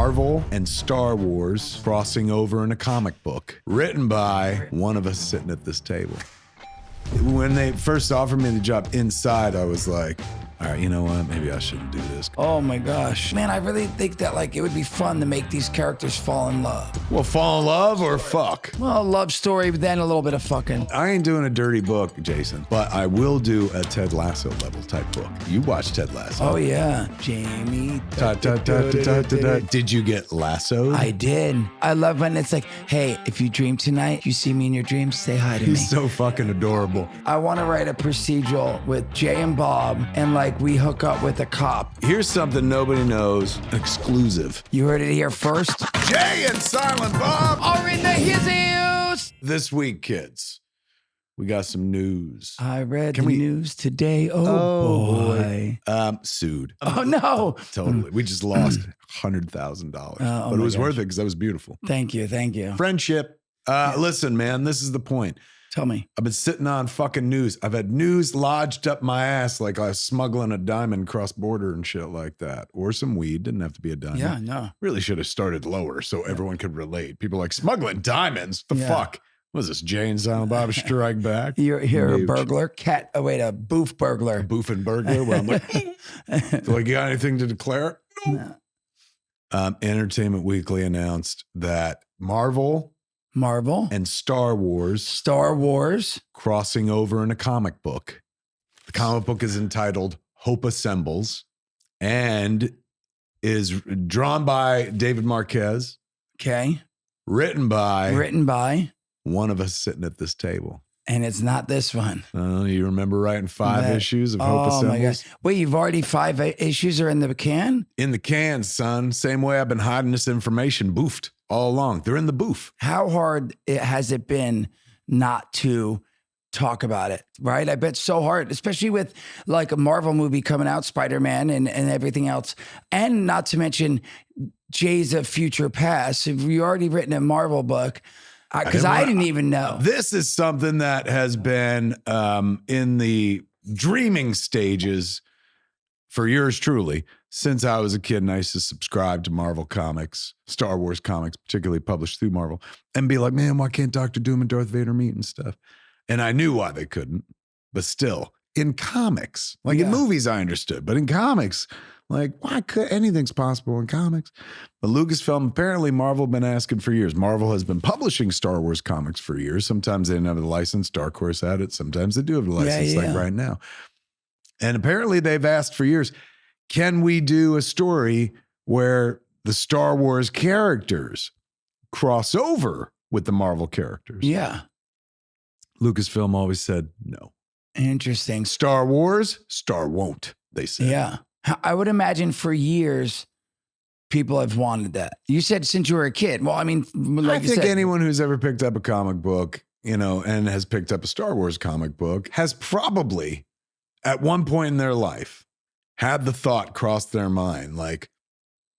Marvel and Star Wars crossing over in a comic book written by one of us sitting at this table. When they first offered me the job inside, I was like, all right, you know what? Maybe I shouldn't do this. Oh my gosh. Man, I really think that like it would be fun to make these characters fall in love. Well, fall in love or fuck? Well, a love story, but then a little bit of fucking. I ain't doing a dirty book, Jason, but I will do a Ted Lasso level type book. You watch Ted Lasso. Oh yeah. Jamie. Did you get lassoed? I did. I love when it's like, hey, if you dream tonight, you see me in your dreams, say hi to me. He's so fucking adorable. I want to write a procedural with Jay and Bob, and like we hook up with a cop. Here's something nobody knows, exclusive. You heard it here first. Jay and Silent Bob are in the Hizzouse. This week, kids, we got some news. I read the news today. Oh boy. Sued. Oh no. Totally. We just lost $100,000. But it was worth it because that was beautiful. Thank you. Thank you. Friendship. Listen, man, this is the point. Tell me. I've been sitting on fucking news. I've had news lodged up my ass like I was smuggling a diamond cross border and shit like that. Or some weed. Didn't have to be a diamond. Yeah, no. Really should have started lower so everyone could relate. People are like, smuggling diamonds? The fuck? What is this, Jay and Silent Bob Strike Back? You're a burglar? A boof burglar. A boof and burglar? Where I'm like, you got anything to declare? No. Entertainment Weekly announced that Marvel and Star Wars crossing over in a comic book. The comic book is entitled Hope Assembles and is drawn by David Marquez. Okay. Written by one of us sitting at this table. And it's not this one. You remember writing 5 issues of Hope Assembles? Oh my gosh. Wait, you've already 5 issues are in the can? In the can, son. Same way I've been hiding this information, boofed all along. They're in the boof. How hard has it been not to talk about it, right? I bet so hard, especially with like a Marvel movie coming out, Spider-Man and everything else. And not to mention Jay's of Future Past. Have you already written a Marvel book? Because I didn't even know. This is something that has been in the dreaming stages for yours truly since I was a kid and I used to subscribe to Marvel comics, Star Wars comics, particularly published through Marvel, and be like, man, why can't Dr. Doom and Darth Vader meet and stuff? And I knew why they couldn't, but still, in comics, in movies I understood, but in comics, like, why could anything's possible in comics? But Lucasfilm, apparently Marvel been asking for years. Marvel has been publishing Star Wars comics for years. Sometimes they didn't have the license. Dark Horse had it. Sometimes they do have the license, like right now. And apparently they've asked for years, can we do a story where the Star Wars characters cross over with the Marvel characters? Yeah. Lucasfilm always said no. Interesting. Star Wars, Star won't, they said. Yeah. I would imagine for years, people have wanted that. You said since you were a kid. Well, I mean, like I think anyone who's ever picked up a comic book, and has picked up a Star Wars comic book has probably at one point in their life had the thought cross their mind, like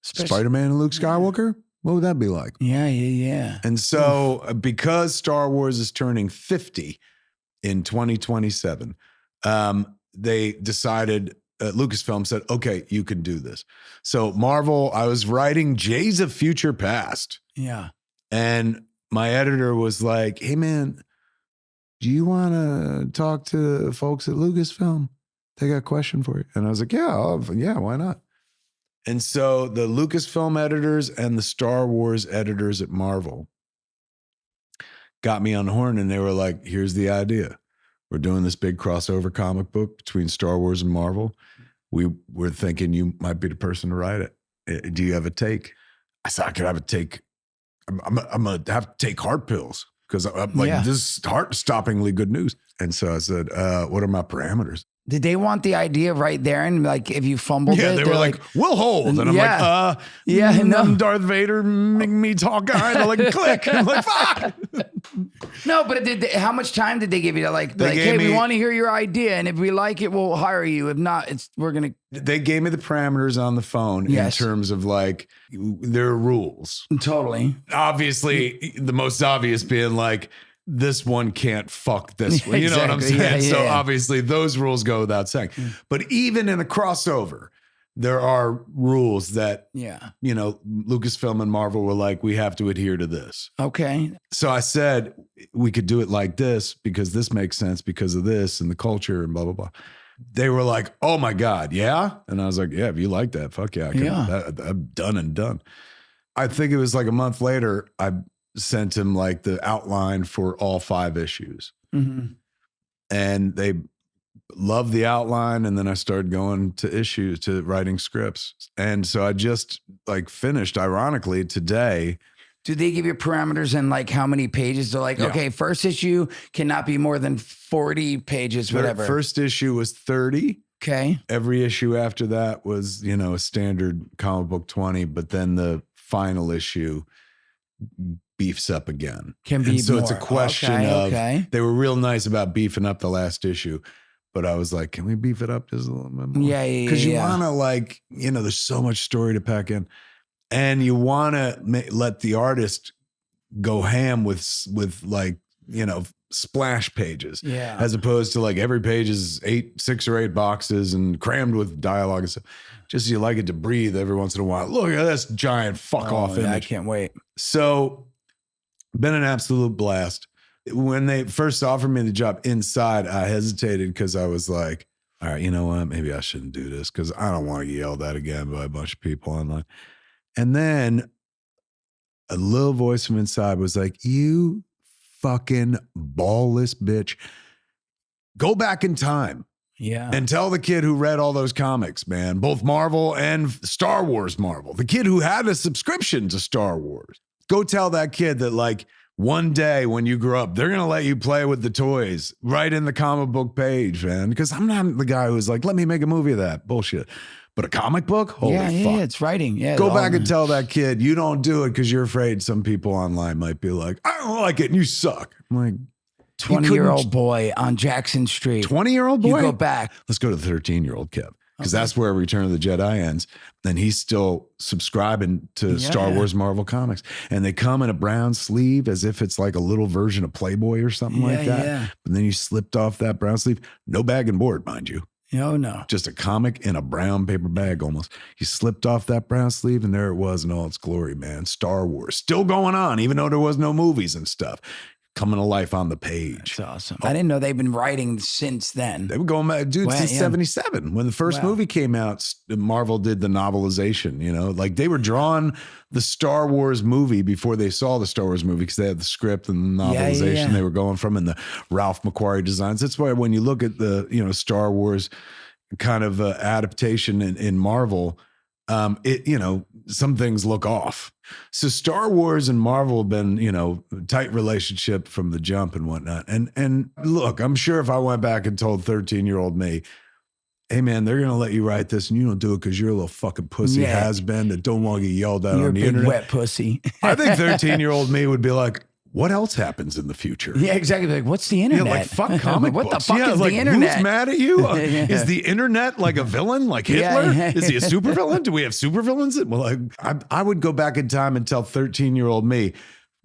Spider-Man and Luke Skywalker? What would that be like? Yeah. And so because Star Wars is turning 50 in 2027, they decided, Lucasfilm said, okay, you can do this. So Marvel, I was writing Jays of Future Past. Yeah. And my editor was like, hey man, do you want to talk to folks at Lucasfilm? They got a question for you. And I was like, yeah, why not? And so the Lucasfilm editors and the Star Wars editors at Marvel got me on the horn and they were like, here's the idea. We're doing this big crossover comic book between Star Wars and Marvel. We're thinking you might be the person to write it. Do you have a take? I said, I could have a take. I'm going to have to take heart pills because I'm like, this is heart-stoppingly good news. And so I said, what are my parameters? Did they want the idea right there? And like, if you fumbled it, they were like, we'll hold. And I'm like, no. Darth Vader meets Hawkeye. They're like, click. I'm like, fuck. No, but how much time did they give you to like, hey, we want to hear your idea. And if we like it, we'll hire you. If not, we're going to. They gave me the parameters on the phone in terms of like, there are rules. Totally. Obviously, the most obvious being like, this one can't fuck this one. You know what I'm saying? So obviously those rules go without saying. But even in a crossover, there are rules that, Yeah. you know, Lucasfilm and Marvel were like, we have to adhere to this. Okay. So I said, we could do it like this because this makes sense because of this and the culture and blah, blah, blah. They were like, oh my God, yeah? And I was like, yeah, if you like that, fuck yeah. I'm done and done. I think it was like a month later, I sent him like the outline for all 5 issues. Mm-hmm. And they loved the outline. And then I started going to writing scripts. And so I just like finished, ironically, today. Do they give you parameters and like how many pages? They're like, okay, first issue cannot be more than 40 pages, whatever. First issue was 30. Okay. Every issue after that was, you know, a standard comic book 20, but then the final issue beefs up again. Can be so more. It's a question of, they were real nice about beefing up the last issue, but I was like, can we beef it up just a little bit more? Yeah. Because you want to like, you know, there's so much story to pack in. And you want to let the artist go ham with like, you know, splash pages. Yeah. As opposed to like every page is 6 or 8 boxes and crammed with dialogue and stuff. Just you like it to breathe every once in a while. Look at this giant fuck off image. I can't wait. So been an absolute blast. When they first offered me the job inside, I hesitated because I was like, all right, you know what? Maybe I shouldn't do this because I don't want to get yelled at again by a bunch of people online. And then a little voice from inside was like, you fucking ballless bitch. Go back in time. Yeah. And tell the kid who read all those comics, man, both Marvel and Star Wars Marvel, the kid who had a subscription to Star Wars. Go tell that kid that like one day when you grow up, they're going to let you play with the toys right in the comic book page, man. Because I'm not the guy who's like, let me make a movie of that. Bullshit. But a comic book? Holy fuck. Yeah, it's writing. Yeah. Go back and tell that kid you don't do it because you're afraid some people online might be like, I don't like it and you suck. I'm like, 20-year-old boy on Jackson Street. 20-year-old boy? You go back. Let's go to the 13-year-old Kev. Because that's where Return of the Jedi ends. And he's still subscribing to Star Wars Marvel comics. And they come in a brown sleeve as if it's like a little version of Playboy or something like that. Yeah. But then you slipped off that brown sleeve. No bag and board, mind you. Oh, no. Just a comic in a brown paper bag almost. You slipped off that brown sleeve and there it was in all its glory, man. Star Wars. Still going on, even though there was no movies and stuff. Coming to life on the page. That's awesome. I didn't know they've been writing since then. They were going back, dude, since 77. When the first movie came out, Marvel did the novelization, you know, like they were drawing the Star Wars movie before they saw the Star Wars movie because they had the script and the novelization they were going from and the Ralph McQuarrie designs. That's why when you look at the, you know, Star Wars kind of adaptation in Marvel, it, you know, some things look off. So Star Wars and Marvel have been, you know, tight relationship from the jump and whatnot. And look, I'm sure if I went back and told 13-year-old me, hey man, they're going to let you write this and you don't do it because you're a little fucking pussy has-been that don't want to get yelled at on the internet. Wet pussy. I think 13-year-old me would be like, what else happens in the future? Yeah, exactly. Like, what's the internet? Yeah, like fuck comic what books. the fuck is like, the internet? Who's mad at you? Is the internet like a villain, like Hitler? Is he a supervillain? Do we have supervillains? Well, like, I would go back in time and tell 13-year-old me,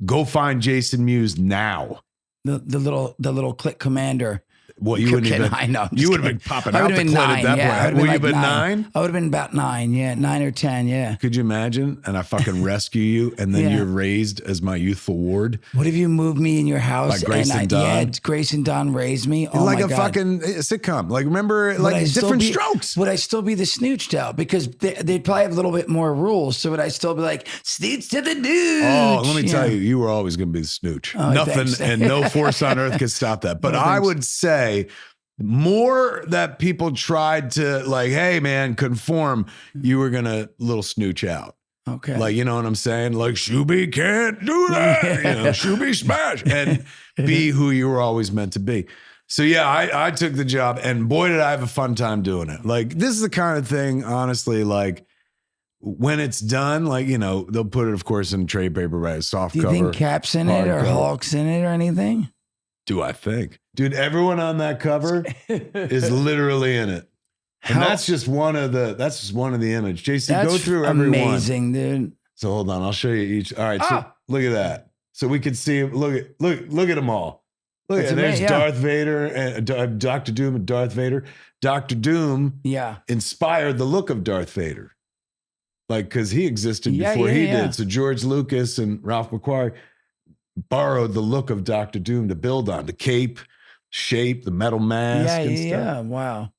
go find Jason Mewes now. The little click commander. Well, you wouldn't even. I know. You would have been popping out the clit at that point. Would you have been 9? I would have been about 9. Yeah, 9 or 10. Yeah. Could you imagine? And I fucking rescue you, and then you're raised as my youthful ward. What if you moved me in your house? Like Grace and Don. Yeah, Grace and Don raised me. Oh like my a God. fucking sitcom. Like remember, like different strokes. Would I still be the snooch though? Because they'd probably have a little bit more rules. So would I still be like snooch to the dude? Oh, let me tell you, you were always going to be the snooch. Oh, Nothing thanks. and no force on earth could stop that. But I would say more that people tried to like, hey man, conform, you were gonna little snooch out. Okay. Like, you know what I'm saying? Like, Shuby can't do that. You know, Shuby smash. And be who you were always meant to be. So yeah, I took the job and boy, did I have a fun time doing it. Like, this is the kind of thing, honestly, like when it's done, like, you know, they'll put it, of course, in trade paperback, soft cover. Do you think Cap's in it or Hulk's in it or anything? Do I think? Dude, everyone on that cover is literally in it. And that's just one of the image. JC, go through every one. Amazing, dude. So hold on, I'll show you each. All right, so look at that. So we can see, look at them all. Look, That's and there's amazing, yeah. Darth Vader and Dr. Doom and Darth Vader. Dr. Doom Yeah. inspired the look of Darth Vader. Like, because he existed before he did. So George Lucas and Ralph McQuarrie borrowed the look of Dr. Doom to build on. The cape, shape, the metal mask and stuff. Yeah, wow.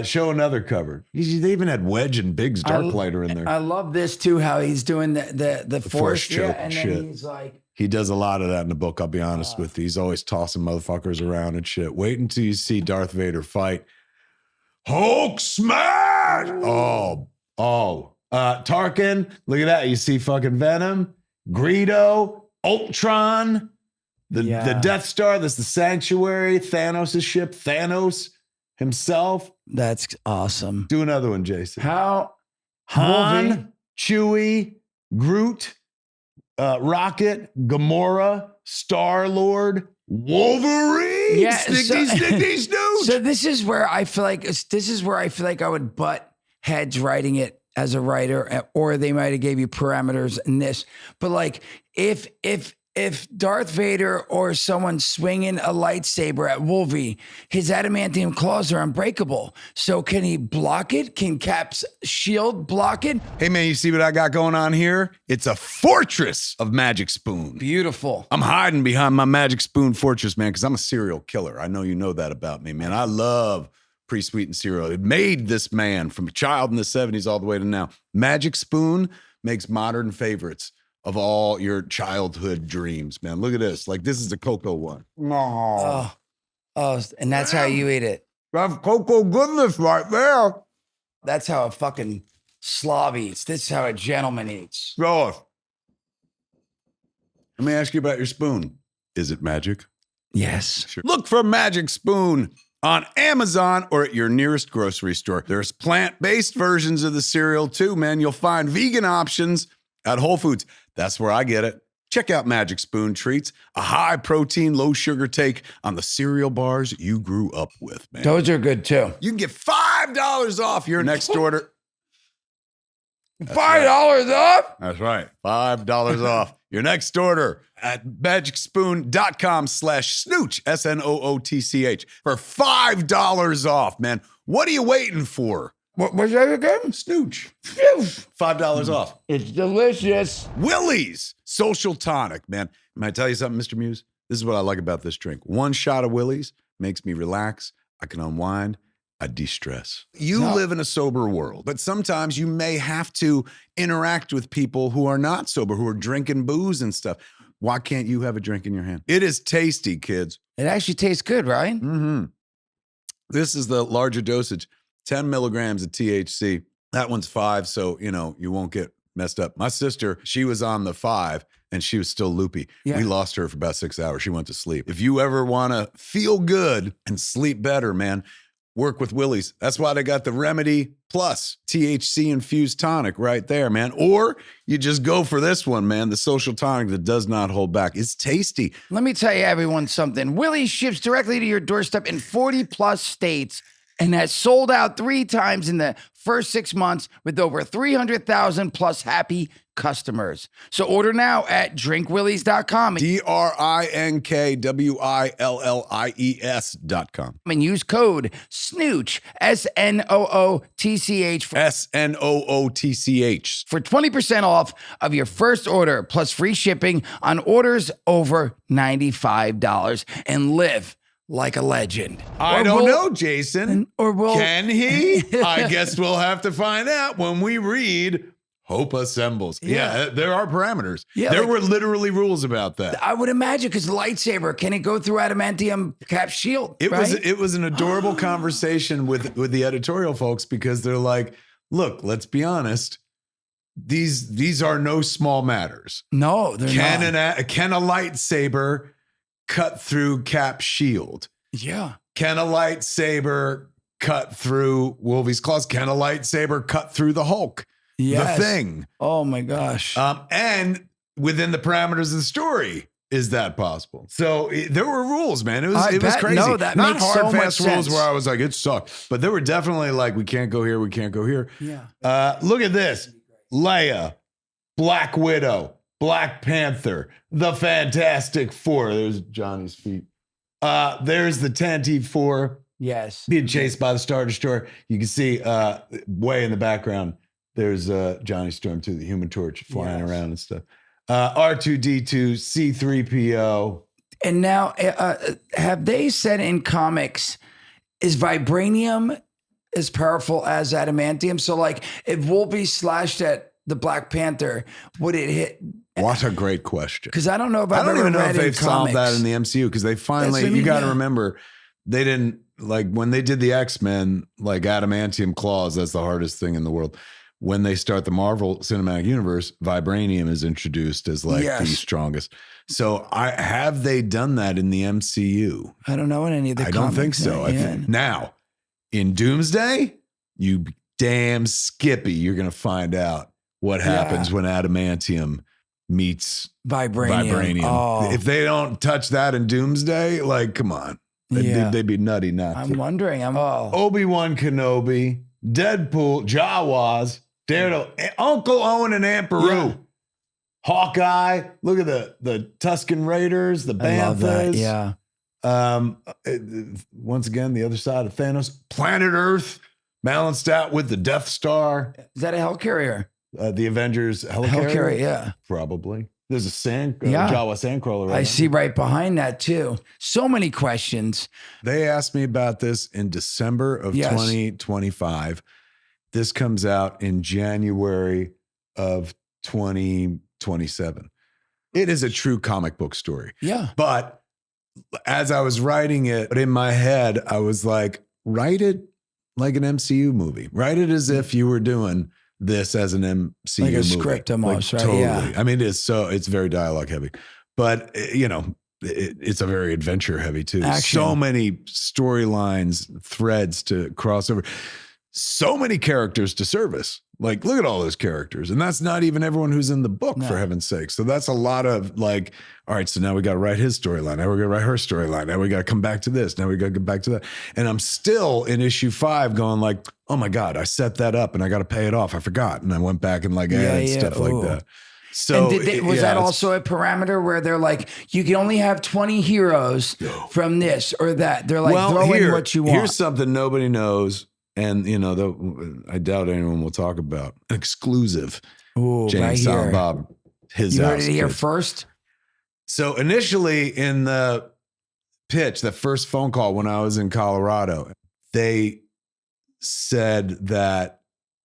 Show another cover. They even had Wedge and Biggs Darklighter in there. I love this too, how he's doing the force choke and shit. then he's like, he does a lot of that in the book, I'll be honest with you. He's always tossing motherfuckers around and shit. Wait until you see Darth Vader fight. Hulk smash! Oh. Tarkin, look at that. You see fucking Venom, Greedo, Ultron, the Death Star, that's the Sanctuary, Thanos' ship, Thanos himself. That's awesome. Do another one, Jason. How Han, Chewie, Groot, Rocket, Gamora, Star-Lord, Wolverine. Yeah, Snickety, snooch. So this is where I feel like I would butt heads writing it as a writer, or they might have gave you parameters in this. But like if Darth Vader or someone swinging a lightsaber at Wolvie, his adamantium claws are unbreakable. So can he block it? Can Cap's shield block it? Hey man, you see what I got going on here? It's a fortress of Magic Spoon. Beautiful. I'm hiding behind my Magic Spoon fortress, man, because I'm a serial killer. I know you know that about me, man. I love pre-sweetened cereal. It made this man from a child in the 70s all the way to now. Magic Spoon makes modern favorites of all your childhood dreams, man. Look at this. Like, this is the cocoa one. Oh, and that's how you eat it. That's cocoa goodness right there. That's how a fucking slob eats. This is how a gentleman eats. Let me ask you about your spoon. Is it magic? Yes. Sure. Look for Magic Spoon on Amazon or at your nearest grocery store. There's plant-based versions of the cereal too, man. You'll find vegan options at Whole Foods. That's where I get it. Check out Magic Spoon Treats, a high-protein, low-sugar take on the cereal bars you grew up with, man. Those are good too. You can get $5 off your next order. $5 off? That's right. $5 off your next order at magicspoon.com/snooch, SNOOTCH, for $5 off, man. What are you waiting for? What was that again? Snooch. $5 off. It's delicious. Willie's Social Tonic, man. Can I tell you something, Mr. Mewes? This is what I like about this drink. One shot of Willie's makes me relax. I can unwind. I de-stress. You live in a sober world, but sometimes you may have to interact with people who are not sober, who are drinking booze and stuff. Why can't you have a drink in your hand? It is tasty, kids. It actually tastes good, right? Mm-hmm. This is the larger dosage, 10 milligrams of THC. That one's 5, so, you won't get messed up. My sister, she was on the 5, and she was still loopy. Yeah. We lost her for about 6 hours. She went to sleep. If you ever want to feel good and sleep better, man, work with Willie's. That's why they got the Remedy Plus THC infused tonic right there, man. Or you just go for this one, man, the Social Tonic that does not hold back. It's tasty. Let me tell you, everyone, something. Willie's ships directly to your doorstep in 40 plus states and has sold out 3 times in the first 6 months with over 300,000 plus happy customers. So order now at drinkwillies.com. DRINKWILLIES.com. And use code SNOOCH, SNOOTCH, SNOOTCH. for 20% off of your first order, plus free shipping on orders over $95, and live like a legend. I don't know, Jason. Can he? I guess we'll have to find out when we read Hope Assembles. Yeah, there are parameters. Yeah, there were literally rules about that. I would imagine, because lightsaber, can it go through adamantium Cap shield? It was an adorable conversation with the editorial folks, because they're like, look, let's be honest. These are no small matters. No, they're not. Can a lightsaber cut through Cap's shield? Yeah. Can a lightsaber cut through Wolvie's claws? Can a lightsaber cut through the Hulk? Yes. The Thing. Oh my gosh. And within the parameters of the story, is that possible? So there were rules, man. It was crazy. No, that not makes hard, so much fast rules sense. where I was like, it sucked. But there were definitely like, we can't go here, we can't go here. Yeah. Look at this. Leia, Black Widow, Black Panther, the Fantastic Four. There's Johnny's feet. There's the Tantive 4 Yes. being chased by the Star Destroyer. You can see way in the background, there's Johnny Storm too, the Human Torch flying around and stuff. R2D2, C3PO. And now, have they said in comics, is Vibranium as powerful as Adamantium? So, like, if Wolverine slashed at the Black Panther, would it hit? What a great question. Because I don't know if I I've don't ever even know read if in they've solved that comics. in the MCU because they That's finally, what I mean, you got to yeah. remember, they didn't, like when they did the X-Men, like Adamantium claws, that's the hardest thing in the world. When they start the Marvel Cinematic Universe, Vibranium is introduced as like the strongest. So have they done that in the MCU? I don't know in any of the I comics. don't think so. I think now in Doomsday, you damn Skippy, you're going to find out what happens when Adamantium meets Vibranium. Oh. If they don't touch that in Doomsday, like, come on. They'd be nutty not I'm to. wondering. Obi-Wan Kenobi, Deadpool, Jawas, Daredevil, Uncle Owen and Aunt Beru. Yeah. Hawkeye, look at the Tusken Raiders, the I love that. Banthas. Yeah. Once again, the other side of Thanos, Planet Earth, balanced out with the Death Star. Is that a Hellcarrier? The Avengers Hellcarrier, yeah. Probably. There's a Yeah. Jawa sandcrawler right I now. see right behind that too. So many questions. They asked me about this in December of 2025. This comes out in January of 2027. It is a true comic book story. Yeah. But as I was writing it in my head, I was like, write it like an MCU movie. Write it as if you were doing this as an MCU like a movie. script almost, right? Totally. Yeah. I mean, it's very dialogue heavy, but it's a very adventure heavy too. Action. So many storylines, threads to cross over. So many characters to service. Like, look at all those characters. And that's not even everyone who's in the book, for heaven's sake. So that's a lot of like, all right, so now we got to write his storyline. Now we got to write her storyline. Now we got to come back to this. Now we got to get back to that. And I'm still in issue 5 going like, oh my God, I set that up and I got to pay it off. I forgot. And I went back and like added stuff like that. So and was that also a parameter where they're like, you can only have 20 heroes from this or that? They're like, throw in what you want. Here's something nobody knows. And, I doubt anyone will talk about exclusive. Ooh, James right Silent here. Bob, Hizzouse. You heard it here first? So initially in the pitch, the first phone call when I was in Colorado, they said that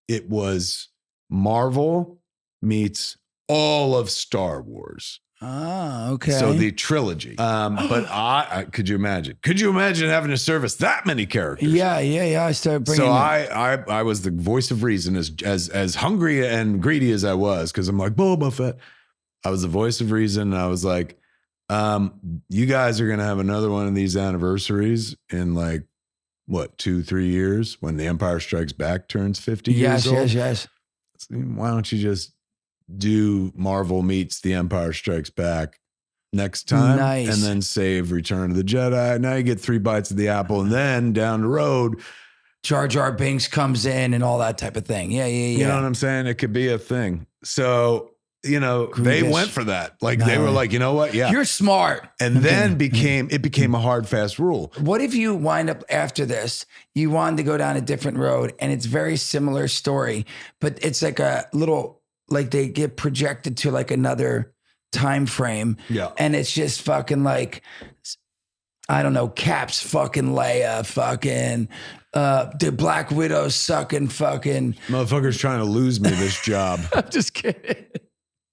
it was Marvel meets all of Star Wars. Ah, okay. So the trilogy. But I could you imagine? Could you imagine having to service that many characters? Yeah. I started bringing. So I was the voice of reason, as hungry and greedy as I was, because I'm like Boba Fett. I was the voice of reason. And I was like, you guys are gonna have another one of these anniversaries in like what 2-3 years when The Empire Strikes Back turns 50 years old. Yes. Why don't you just do Marvel meets The Empire Strikes Back next time, and then save Return of the Jedi? Now you get 3 bites of the apple, and then down the road, Jar Jar Binks comes in and all that type of thing. Yeah. You know what I'm saying? It could be a thing. So they went for that. Like they were like, you know what? Yeah, you're smart. And then it became a hard, fast rule. What if you wind up after this, you wanted to go down a different road, and it's very similar story, but it's like a little. Like they get projected to like another time frame. Yeah. And it's just fucking like, I don't know, Cap's fucking Leia, fucking the Black Widow sucking fucking. Motherfucker's trying to lose me this job. I'm just kidding.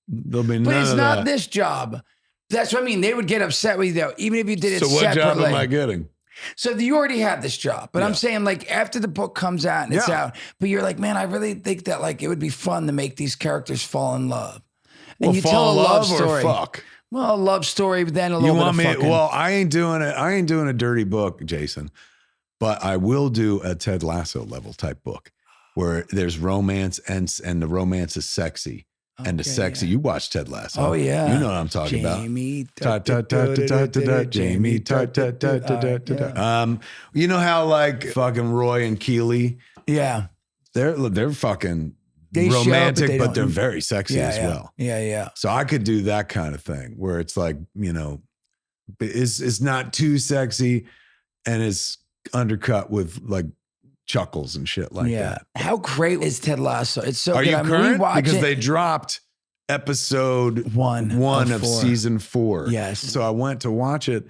There'll be none But it's of not that. this job. That's what I mean. They would get upset with you though, even if you did it So what separately. job am I getting? So you already have this job, but I'm saying like after the book comes out and it's out, but you're like, man, I really think that like it would be fun to make these characters fall in love. And Well, you fall tell a in love love story. or fuck? Well, a love story, but then a You little want bit me? of fucking. Well, I ain't doing it. I ain't doing a dirty book, Jason. But I will do a Ted Lasso level type book where there's romance and the romance is sexy. And the sexy, you watch Ted Lasso. Oh, yeah. You know what I'm talking Jamie, about. Jamie. You know how like fucking Roy and Keeley, Yeah. they're fucking They show, but romantic, they but don't- they're very sexy as well. Yeah. So I could do that kind of thing where it's like, is not too sexy and is undercut with like chuckles and shit like that. How great is Ted Lasso? It's so Are good. you I'm current? rewatching Because they dropped episode one of season 4. Yes. So I went to watch it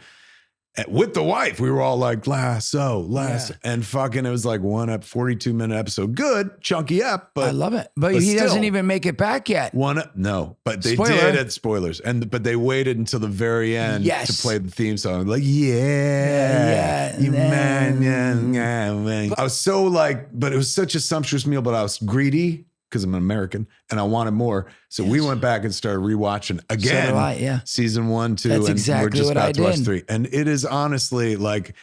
with the wife. We were all like, Lasso. And fucking, it was like 42-minute episode. Good, chunky up, but I love it. But he doesn't still, even make it back yet. No, but they Spoiler. did at spoilers. But they waited until the very end to play the theme song. Like, man. I was so like, but it was such a sumptuous meal, but I was greedy because I'm an American and I wanted more. So we went back and started rewatching again. So did I, season 1, 2, That's and exactly we're just what about I to watch did. 3. And it is honestly like,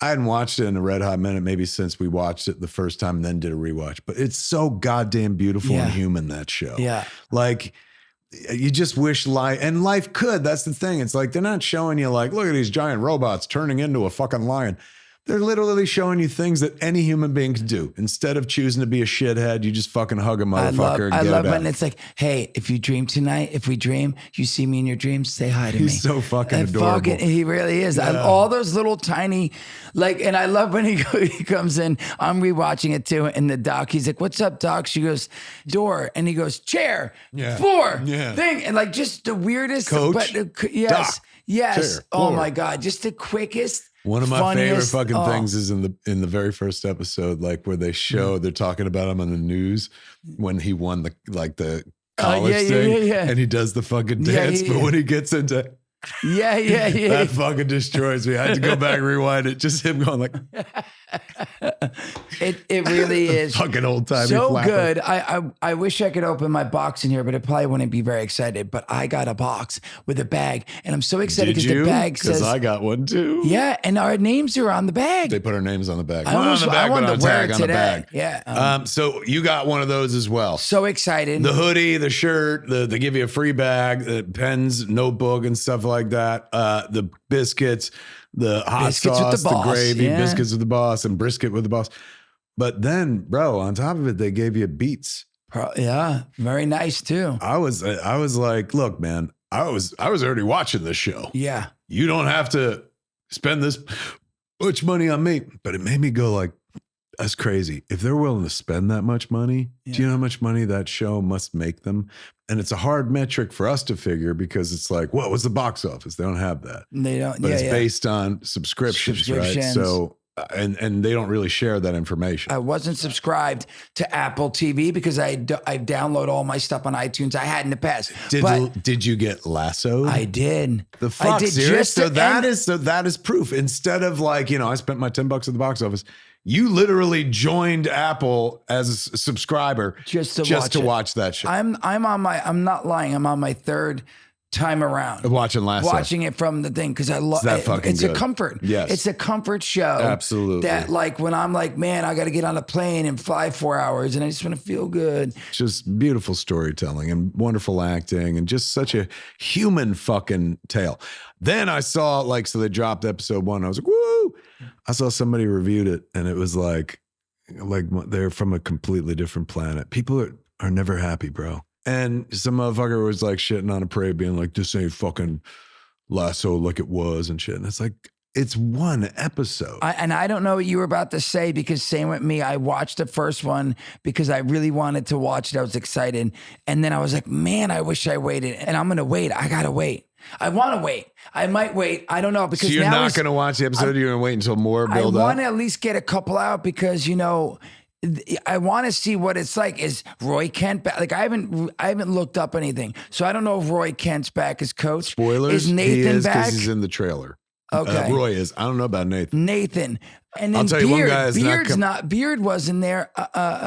I hadn't watched it in a red hot minute, maybe since we watched it the first time and then did a rewatch. But it's so goddamn beautiful and human, that show. Yeah. Like, you just wish life could. That's the thing. It's like, they're not showing you like, look at these giant robots turning into a fucking lion. They're literally showing you things that any human being can do. Instead of choosing to be a shithead, you just fucking hug a motherfucker I and love get it. it And out. it's like, hey, if you dream tonight, if we dream, you see me in your dreams, say hi to me. He's so fucking adorable. He really is. Yeah. All those little tiny, like, and I love when he comes in. I'm rewatching it too. And the doc, he's like, what's up, doc? She goes, door. And he goes, chair, floor, thing. And like just the weirdest. Coach, but yes, doc, yes. chair, Oh floor. my God. Just the quickest. One of my funniest, favorite fucking things is in the very first episode, like where they show they're talking about him on the news when he won the college thing, and he does the fucking dance. But when he gets into that fucking destroys me. I had to go back and rewind it. Just him going like, it really is fucking old timey. So flapper. good. I wish I could open my box in here, but it probably wouldn't be very excited. But I got a box with a bag, and I'm so excited because the bag says, I got one too. Yeah, and our names are on the bag. They put our names on the bag. I Not on almost- the bag, I wanted but on to wear tag it on the today. bag. Yeah. So you got one of those as well. So excited. The hoodie, the shirt, they give you a free bag, the pens, notebook, and stuff like that. The biscuits, the hot Biscuits with sauce, the the boss, gravy, yeah. biscuits with the boss, and brisket with the boss. But then, bro, on top of it, they gave you beats. Yeah, very nice too. I was like, look, man, I was already watching this show. Yeah. You don't have to spend this much money on me. But it made me go like, that's crazy. If they're willing to spend that much money, do you know how much money that show must make them? And it's a hard metric for us to figure because it's like, what was the box office? They don't have that. They don't. But it's based on subscriptions, right? So, and they don't really share that information. I wasn't subscribed to Apple TV because I download all my stuff on iTunes. I had in the past. Did you get lassoed? I did. The fuck, I did serious? just that is proof. Instead of like, I spent my $10 at the box office. You literally joined Apple as a subscriber just to watch that show. I'm not lying. I'm on my third time around of watching Lasso. Watching it from the thing because I love it. It's good. A comfort. Yes. It's a comfort show. Absolutely. That like when I'm like, man, I got to get on a plane and fly 4 hours and I just want to feel good. Just beautiful storytelling and wonderful acting and just such a human fucking tale. Then I saw so they dropped episode 1. I was like, woo! I saw somebody reviewed it and it was like they're from a completely different planet. People are never happy, bro. And some motherfucker was like shitting on a parade being like, this ain't fucking Lasso like it was and shit. And it's like, it's one episode. I don't know what you were about to say because same with me. I watched the first one because I really wanted to watch it. I was excited. And then I was like, man, I wish I waited. And I'm going to wait. I got to wait. I want to wait. I might wait. I don't know because so you're now not going to watch the episode. You're going to wait until more build up. I want to at least get a couple out because, I want to see what it's like. Is Roy Kent back? Like I haven't looked up anything. So I don't know if Roy Kent's back as coach. Spoilers. Is Nathan back? Because he's in the trailer. Okay. Roy is. I don't know about Nathan. And then I'll tell you, one guy is Beard wasn't there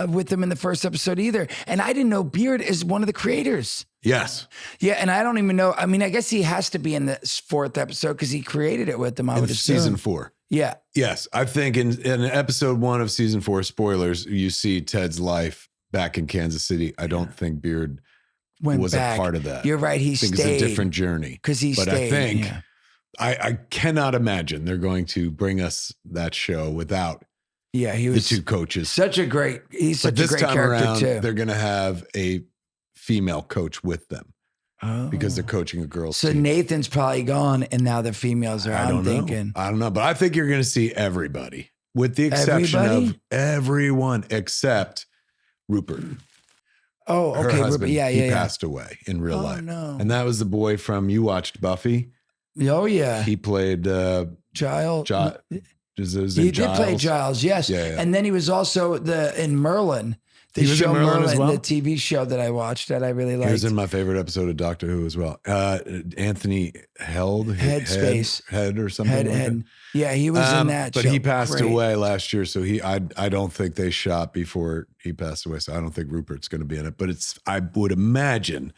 with him in the first episode either. And I didn't know Beard is one of the creators. Yes. Yeah, and I don't even know. I mean, I guess he has to be in the 4th episode because he created it with them. I would assume. Season 4. Yeah. Yes. I think in episode 1 of season 4, spoilers, you see Ted's life back in Kansas City. I don't think Beard was a part of that. You're right. He stayed. It's a different journey. Because he stayed. But I think, I cannot imagine they're going to bring us that show without he was the 2 coaches. He's such a great character around, too. They're going to have a female coach with them. because they're coaching a girls So team. Nathan's probably gone, and now the females are. I don't know. I don't know, but I think you're going to see everybody, with the exception of everyone except Rupert. Oh, okay. Her husband, Yeah. He passed away in real life. No. And that was the boy from, you watched Buffy. Oh, yeah. He played Giles. He did play Giles, yes. Yeah. And then he was also in Merlin. He was in Merlin as well? The TV show that I watched that I really liked. He was in my favorite episode of Doctor Who as well. Anthony Headspace. Head or something like that. Yeah, he was in that but show. he passed away last year, so I don't think they shot before he passed away, so I don't think Rupert's going to be in it. But I would imagine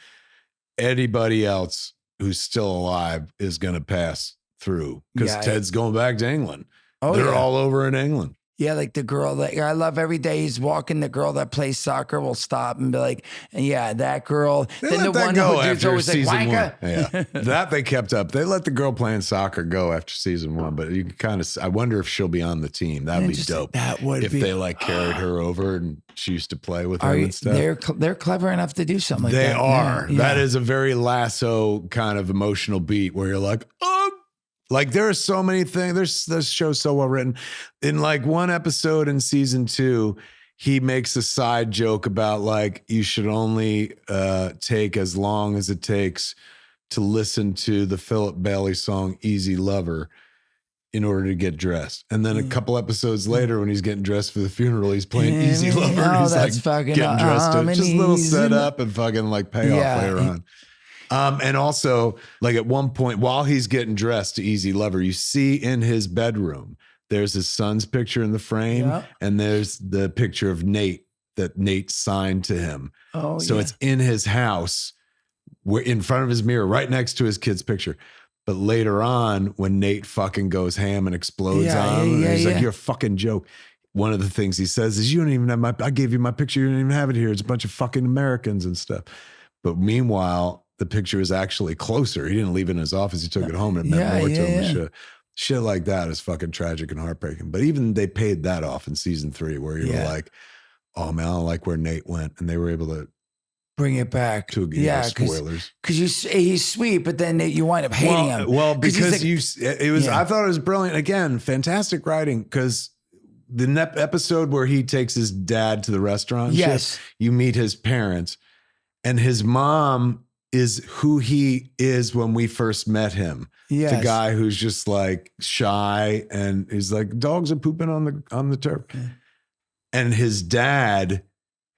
anybody else who's still alive is going to pass through, because Ted's going back to England. They're all over in England. Yeah, like the girl that I love every day he's walking, the girl that plays soccer will stop and be like, yeah, that girl. They let that go after season 1. Yeah. That they kept up. They let the girl playing soccer go after season 1, but you can kind of, I wonder if she'll be on the team. That'd be dope. That would if be, they like carried her over and she used to play with him and stuff. They're clever enough to do something like that. They are. Yeah. That is a very Lasso kind of emotional beat where you're like, oh. Like there are so many things. This show's so well written. In like one episode in season 2, he makes a side joke about like you should only take as long as it takes to listen to the Philip Bailey song "Easy Lover" in order to get dressed. And then a couple episodes later, when he's getting dressed for the funeral, he's playing "Easy Lover." And he's like getting dressed to it. Just a little setup and fucking like payoff later on. And also, like at one point, while he's getting dressed to "Easy Lover," you see in his bedroom, there's his son's picture in the frame, and there's the picture of Nate that Nate signed to him. So it's in his house, in front of his mirror, right next to his kid's picture. But later on, when Nate fucking goes ham and explodes on him, he's like, "You're a fucking joke." One of the things he says is, "You don't even have I gave you my picture. You don't even have it here. It's a bunch of fucking Americans and stuff." But meanwhile, the picture is actually closer. He didn't leave it in his office. He took it home and it meant more to him. Shit like that is fucking tragic and heartbreaking. But even they paid that off in season 3, where you were like, oh man, I don't like where Nate went. And they were able to bring it back. Spoilers. Because he's sweet, but then you wind up hating him. Well, because I thought it was brilliant. Again, fantastic writing, because the episode where he takes his dad to the restaurant, you meet his parents, and his mom is who he is when we first met him. Yes. The guy who's just like shy and he's like, dogs are pooping on the turf. Okay. And his dad,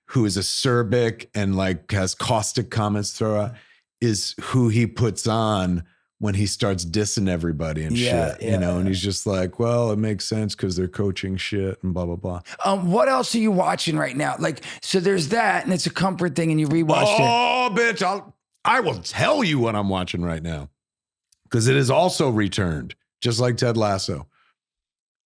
who is acerbic and like has caustic comments throughout, is who he puts on when he starts dissing everybody and shit, you know, and he's just like, well, it makes sense because they're coaching shit and blah, blah, blah. What else are you watching right now? Like, so there's that and it's a comfort thing and you rewatched it. Oh, bitch, I will tell you what I'm watching right now, because it is also returned, just like Ted Lasso.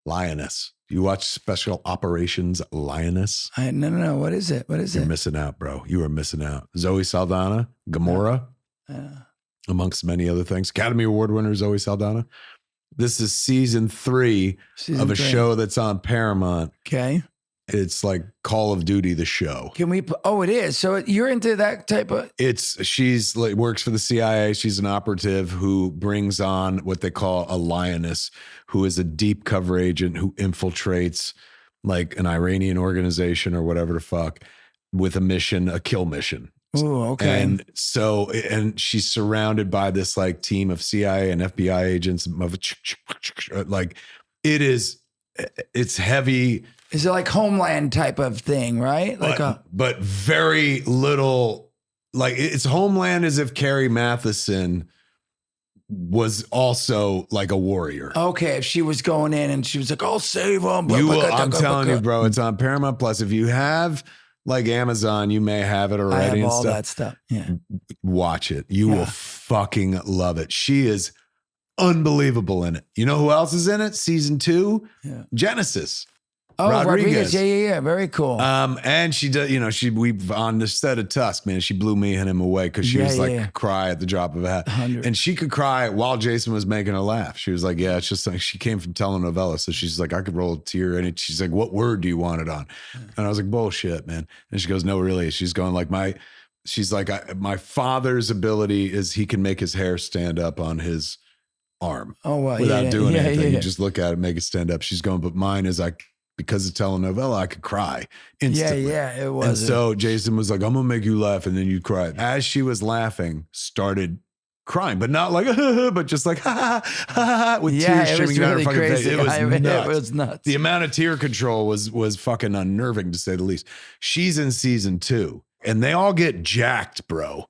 Lioness. You watch Special Operations Lioness? No. What is it? You're missing out, bro. You are missing out. Zoe Saldana, Gamora, amongst many other things. Academy Award winner Zoe Saldana. This is season 3 of a show that's on Paramount. Okay. It's like Call of Duty, the show. Can we? Oh, it is. So you're into that type of. She's like works for the CIA. She's an operative who brings on what they call a lioness, who is a deep cover agent who infiltrates like an Iranian organization or whatever the fuck with a kill mission. Oh, okay. And she's surrounded by this like team of CIA and FBI agents. Like it's heavy. Is it like Homeland type of thing, right? But very little, like it's Homeland as if Carrie Matheson was also like a warrior. Okay, if she was going in and she was like, I'll save them. I'm telling you, bro, it's on Paramount Plus. If you have like Amazon, you may have it already. I have all that stuff. Yeah. Watch it. You will fucking love it. She is unbelievable in it. You know who else is in it? Season 2? Yeah. Genesis. Oh, Rodriguez. Yeah. Very cool. And she does, we on the set of Tusk, man, she blew me and him away because she was like cry at the drop of a hat. 100. And she could cry while Jason was making her laugh. She was like, yeah, it's just like she came from telenovela. So she's like, I could roll a tear. And she's like, what word do you want it on? And I was like, bullshit, man. And she goes, no, really. She's going like she's like, my father's ability is he can make his hair stand up on his arm without doing anything. You just look at it, make it stand up. She's going, but mine is because of telenovela, I could cry instantly. It was. And so Jason was like, I'm gonna make you laugh, and then you cry. As she was laughing, started crying, but not like, but just like, ha ha ha, with tears streaming down her fucking face. It was nuts. The amount of tear control was fucking unnerving, to say the least. She's in season 2, and they all get jacked, bro.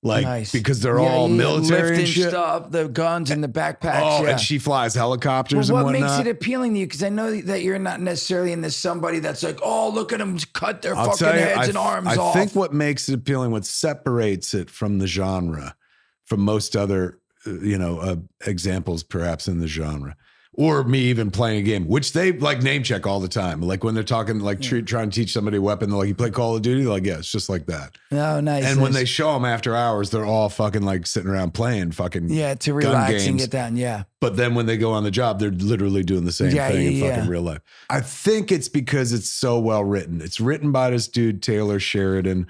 Like, because they're all military lifting and shit. stuff, the guns and the backpacks. Oh, and she flies helicopters and whatnot. What makes it appealing to you? Because I know that you're not necessarily into somebody that's like, oh, look at them cut their fucking heads and arms off. I think what makes it appealing, what separates it from the genre, from most other, examples perhaps in the genre, or me even playing a game, which they like name check all the time. Like when they're talking, like trying to teach somebody a weapon, they're like, you play Call of Duty? They're like, yeah, it's just like that. Oh, nice. And when they show them after hours, they're all fucking like sitting around playing fucking to relax and get down. Yeah. But then when they go on the job, they're literally doing the same thing in fucking real life. I think it's because it's so well written. It's written by this dude, Taylor Sheridan,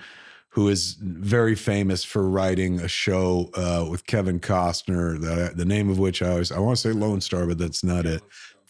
who is very famous for writing a show with Kevin Costner, the name of which I want to say Lone Star, but that's not it.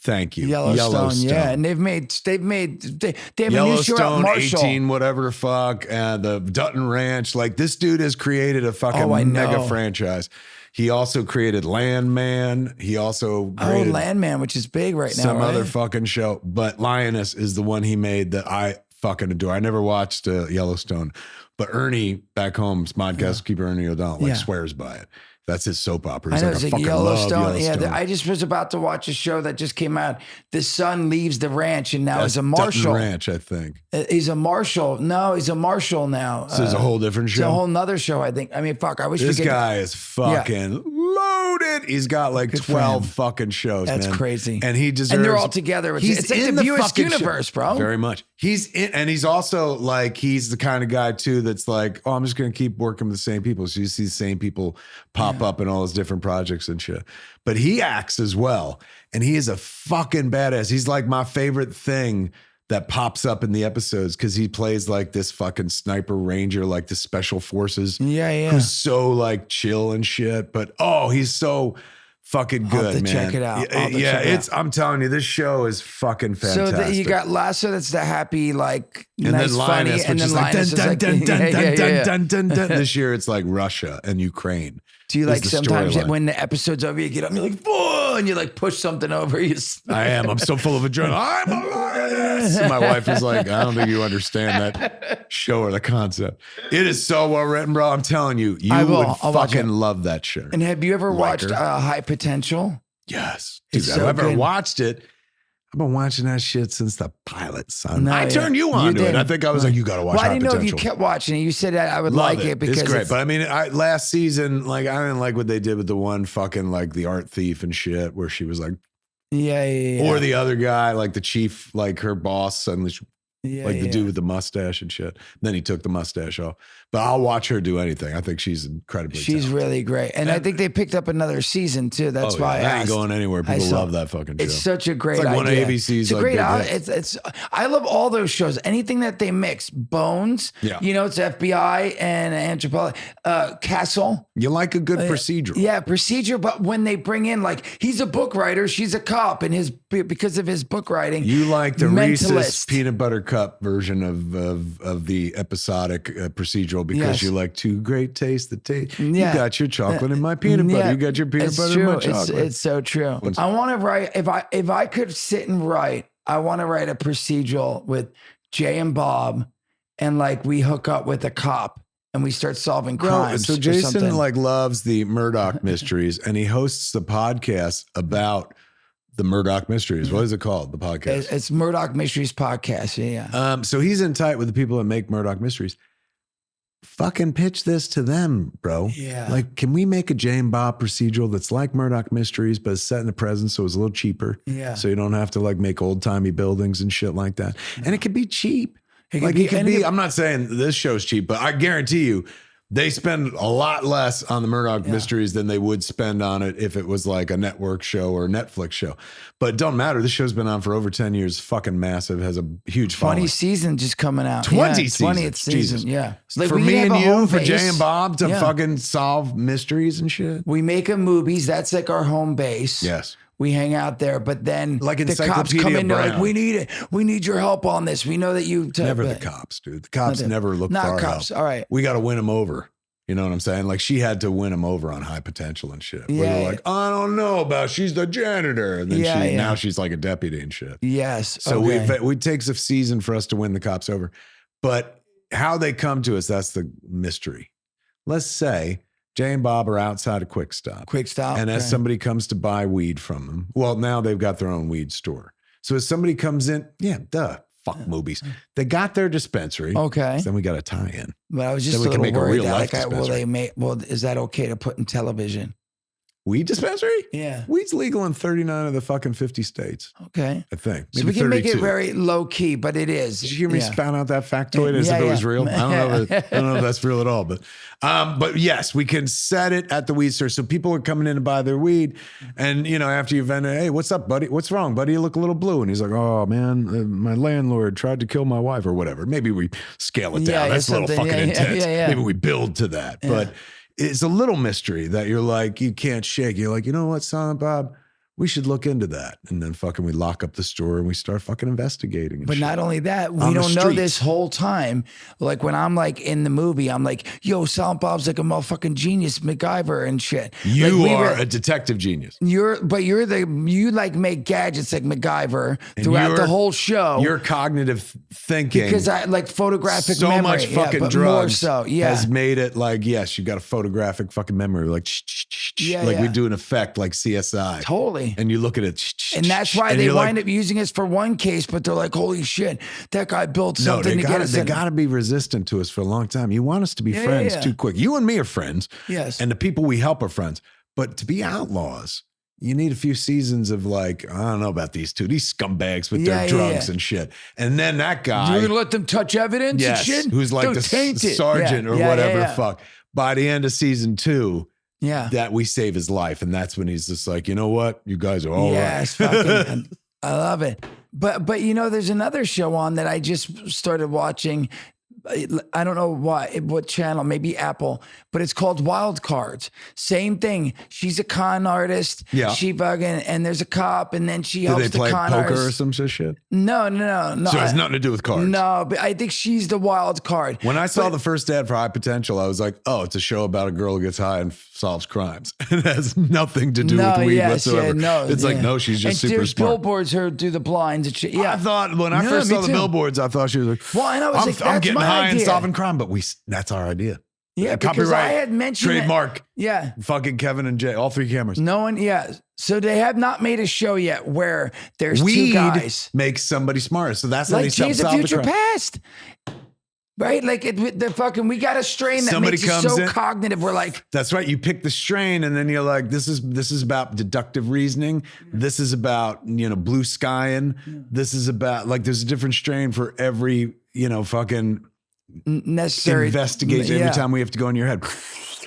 Thank you. Yellowstone. Yeah. And they have a new show out, Marshall. 18, whatever the fuck, and the Dutton Ranch. Like, this dude has created a fucking mega franchise. He also created Landman. He also created Landman, which is big right now. Some other fucking show. But Lioness is the one he made that I fucking adore. I never watched Yellowstone. But Ernie back home, Smodcast keeper Ernie O'Donnell, swears by it. That's his soap opera. He's like, I fucking Yellowstone. Love Yellowstone. Yeah, I just was about to watch a show that just came out. The son leaves the ranch and now is a marshal. Dutton Ranch, I think. He's a marshal. No, he's a marshal now. So it's a whole different show. It's a whole nother show, I think. I mean, fuck, I wish this guy is fucking loaded. He's got like 12 fucking shows, That's man. crazy. And he deserves. And they're all together. It's like the Mewes universe, bro. Very much. He's in, and he's also like, he's the kind of guy too that's like, oh, I'm just going to keep working with the same people. So you see the same people pop up in all his different projects and shit. But he acts as well. And he is a fucking badass. He's like my favorite thing that pops up in the episodes because he plays like this fucking sniper ranger, like the special forces. Who's so like chill and shit. But he's so fucking good, I'll have to man. Check it out. I'm telling you, this show is fucking fantastic. So you got Lasso, that's the happy, like, and nice, then Lioness, funny, which is like dun. This year it's like Russia and Ukraine. Do you like sometimes when the episode's over, you get up and you're like, whoa, and you like push something over you? I am. I'm so full of adrenaline. I'm a lioness. And my wife is like, I don't think you understand that show or the concept. It is so well written, bro. I'm telling you, I'll fucking love that show. And have you ever watched High Potential? Yes. Dude, I've ever watched it. I've been watching that shit since the pilot, son. I turned you on to it. I think I was like, you got to watch High Potential. I didn't know if you kept watching it. You said I would like it because it's great. But I mean, last season, like, I didn't like what they did with the one fucking like the art thief and shit, where she was like, or the other guy, like the chief, like her boss, suddenly, the dude with the mustache and shit. Then he took the mustache off. But I'll watch her do anything. I think she's incredibly talented. Really great. And I think they picked up another season too. That's why I ain't going anywhere. People love that fucking show. It's such a great idea. It's like idea. One of ABC's. It's a great I love all those shows. Anything that they mix. Bones. Yeah. You know, it's FBI and anthropology. Castle. You like a good procedural. Yeah, procedure. But when they bring in, like, he's a book writer, she's a cop, and because of his book writing. You like the Reese's peanut butter cup version of the episodic procedural because you like two great tastes. You got your chocolate and my peanut butter. You got your peanut butter and my chocolate. It's so true. I want to write, if I could sit and write, I want to write a procedural with Jay and Bob, and like we hook up with a cop and we start solving crimes. So Jason like loves the Murdoch mysteries, and he hosts the podcast about the Murdoch Mysteries. What is it called? The podcast? It's Murdoch Mysteries Podcast. Yeah. So he's in tight with the people that make Murdoch Mysteries. Fucking pitch this to them, bro. Yeah. Like, can we make a Jay and Bob procedural that's like Murdoch Mysteries, but it's set in the present, so it's a little cheaper. Yeah. So you don't have to like make old timey buildings and shit like that. And it could be cheap. It could be. I'm not saying this show's cheap, but I guarantee you, They spend a lot less on the Murdoch mysteries than they would spend on it if it was like a network show or a Netflix show. But it don't matter. This show's been on for over 10 years. Fucking massive. Has a huge 20 following. season just coming out. 20 20th seasons. season. Jesus. Yeah. For we me have and a you, home for base. Jay and Bob to Yeah. fucking solve mysteries and shit. We make a movies. That's like our home base. Yes. We hang out there, but then Like the cops Encyclopedia come in. They're like, Brown. "We need it. We need your help on this. We know that you." Never the cops, dude. The cops never look for Not our cops. help. All right. We got to win them over. You know what I'm saying? Like she had to win him over on High Potential and shit. Where they're like, I don't know about. She's the janitor, and then now she's like a deputy and shit. Yes. So it takes a season for us to win the cops over, but how they come to us, that's the mystery. Let's say Jay and Bob are outside a Quick Stop. And as somebody comes to buy weed from them, well, now they've got their own weed store. So as somebody comes in, fuck movies. They got their dispensary. Okay. So then we got a tie-in. But I was just Then a we can little make a worried real that life is that okay to put in television? Weed dispensary? Yeah. Weed's legal in 39 of the fucking 50 states. Okay. I think. So Maybe we can 32. make it very low key, but it is. Did you hear me spout out that factoid as if it was real? I don't know if that's real at all, but yes, we can set it at the weed store. So people are coming in to buy their weed. And, after you've vented, hey, what's up, buddy? What's wrong, buddy? You look a little blue. And he's like, oh, man, my landlord tried to kill my wife or whatever. Maybe we scale it down. That's a little fucking intense. Maybe we build to that. Yeah. But it's a little mystery that you're like, you can't shake. You're like, you know what, Silent Bob? We should look into that. And then fucking we lock up the store and we start fucking investigating. But not only that, we don't know this whole time. Like when I'm like in the movie, I'm like, yo, Silent Bob's like a motherfucking genius, MacGyver and shit. You are a detective genius. You like make gadgets like MacGyver throughout the whole show. Your cognitive thinking. Because I like photographic so memory. much fucking but drugs more so, has made it like, yes, you got a photographic fucking memory. Like, we do an effect like CSI. Totally. And you look at it. And that's why they wind up using us for one case, but they're like, holy shit, that guy built something to get us. They got to be resistant to us for a long time. You want us to be friends too quick. You and me are friends. Yes. And the people we help are friends. But to be outlaws, you need a few seasons of like, I don't know about these scumbags with their drugs and shit. And then that guy. You're going to let them touch evidence and shit? Who's like the sergeant or whatever the fuck. By the end of season 2, that we save his life. And that's when he's just like, you know what? You guys are all right. Fucking, I love it. But there's another show on that I just started watching. I don't know what channel, maybe Apple, but it's called Wild Cards. Same thing. She's a con artist. Yeah. She fucking, and there's a cop, and then she helps the con artist. Do they play poker or some shit? No. So it has nothing to do with cards. No, but I think she's the wild card. When I saw the first ad for High Potential, I was like, oh, it's a show about a girl who gets high and solves crimes. It has nothing to do with weed whatsoever. No, she's just super smart. Billboards her through the blinds and shit. Yeah. I thought when I first saw the billboards, I thought she was like, well, and I was like, I'm getting high and solving crime, but that's our idea. Yeah, because I had mentioned trademark. Yeah. Fucking Kevin and Jay, all 3 cameras. No one, So they have not made a show yet where there's 2 guys. Makes somebody smarter. So that's how like they solve Days of Future the crime. Past. Right? Like we got a strain that Somebody makes you so cognitive. We're like, that's right. You pick the strain and then you're like, this is about deductive reasoning. This is about, blue skying. This is about like, there's a different strain for every, fucking necessary investigation. Every time we have to go in your head.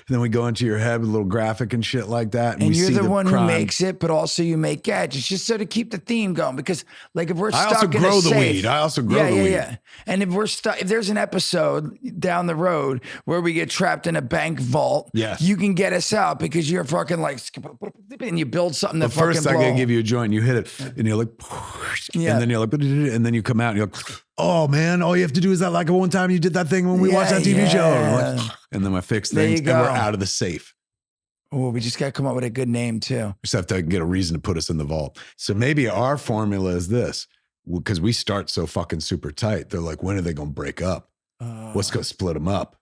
Then we go into your head with a little graphic and shit like that. And we you're see the one crime. who makes it, but also you make gadgets just so to keep the theme going. Because like if we're stuck I also in grow a the safe, weed. I also grow the weed. Yeah. And if we're stuck, if there's an episode down the road where we get trapped in a bank vault, you can get us out because you're fucking like, and you build something that fucking first I gotta give you a joint, you hit it, and you're like, and then you're like, and then you come out and you're like, oh man, all you have to do is that like one time you did that thing when we watched that TV show. And, like, and then I fix things and we're out of the safe. Oh, we just got to come up with a good name too. We just have to get a reason to put us in the vault. So maybe our formula is this, because we start so fucking super tight. They're like, when are they going to break up? What's going to split them up?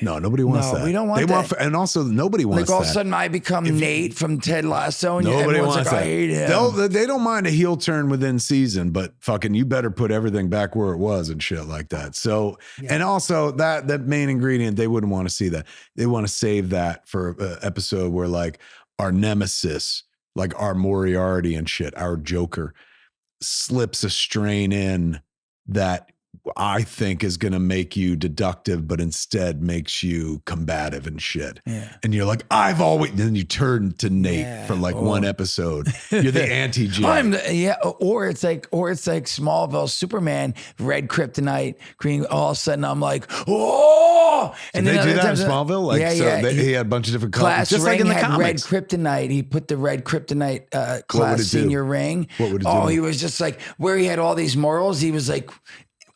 No, nobody wants that. We don't want that. And also nobody wants that. Like all of a sudden I become Nate from Ted Lasso and nobody everyone's wants like, that. I hate him. They don't mind a heel turn within season, but fucking you better put everything back where it was and shit like that. So, and also that main ingredient, they wouldn't want to see that. They want to save that for an episode where like our nemesis, like our Moriarty and shit, our Joker, slips a strain in that I think is going to make you deductive, but instead makes you combative and shit. Yeah. And you're like, I've always, then you turn to Nate for like one episode. You're the anti-Jay. Or it's like Smallville, Superman, red kryptonite, green. All of a sudden, I'm like, oh! And they do that in Smallville? Like, he had a bunch of different colors. Class just ring like in the had comics. red kryptonite. He put the red kryptonite class senior ring. What would it do? Oh, he was just like, where he had all these morals, he was like,